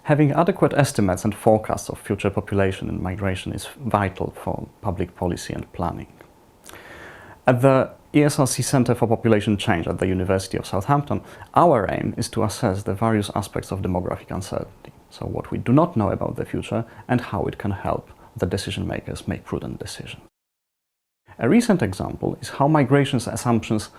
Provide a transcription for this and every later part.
Having adequate estimates and forecasts of future population and migration is vital for public policy and planning. At the ESRC Centre for Population Change at the University of Southampton, our aim is to assess the various aspects of demographic uncertainty, so what we do not know about the future and how it can help the decision makers make prudent decisions. A recent example is how migration assumptions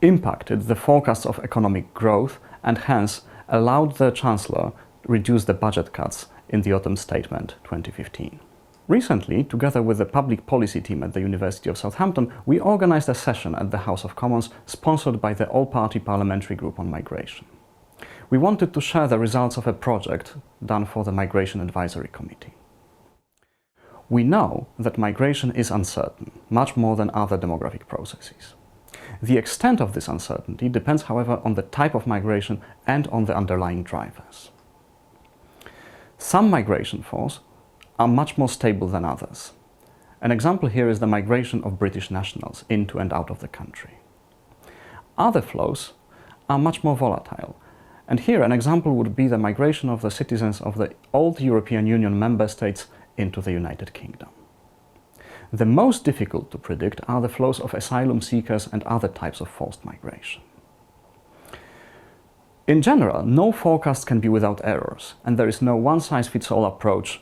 impacted the forecasts of economic growth and hence allowed the Chancellor reduce the budget cuts in the Autumn Statement 2015. Recently, together with the public policy team at the University of Southampton, we organised a session at the House of Commons sponsored by the All-Party Parliamentary Group on Migration. We wanted to share the results of a project done for the Migration Advisory Committee. We know that migration is uncertain, much more than other demographic processes. The extent of this uncertainty depends, however, on the type of migration and on the underlying drivers. Some migration flows are much more stable than others. An example here is the migration of British nationals into and out of the country. Other flows are much more volatile, and here an example would be the migration of the citizens of the old European Union member states into the United Kingdom. The most difficult to predict are the flows of asylum seekers and other types of forced migration. In general, no forecast can be without errors, and there is no one-size-fits-all approach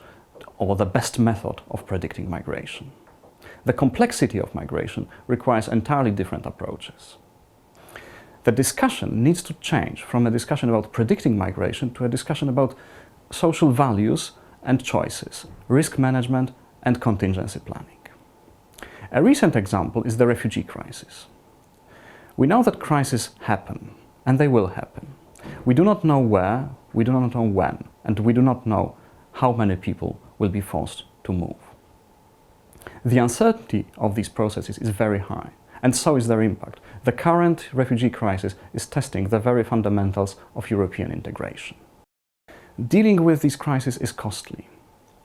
or the best method of predicting migration. The complexity of migration requires entirely different approaches. The discussion needs to change from a discussion about predicting migration to a discussion about social values and choices, risk management and contingency planning. A recent example is the refugee crisis. We know that crises happen, and they will happen. We do not know where, we do not know when, and we do not know how many people will be forced to move. The uncertainty of these processes is very high, and so is their impact. The current refugee crisis is testing the very fundamentals of European integration. Dealing with these crises is costly,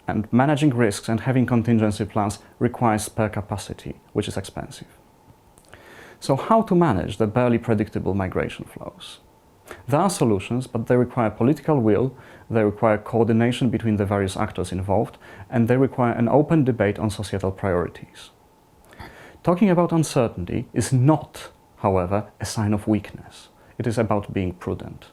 and managing risks and having contingency plans requires spare capacity, which is expensive. So how to manage the barely predictable migration flows? There are solutions, but they require political will, they require coordination between the various actors involved, and they require an open debate on societal priorities. Talking about uncertainty is not, however, a sign of weakness. It is about being prudent.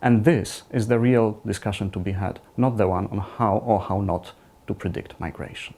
And this is the real discussion to be had, not the one on how or how not to predict migration.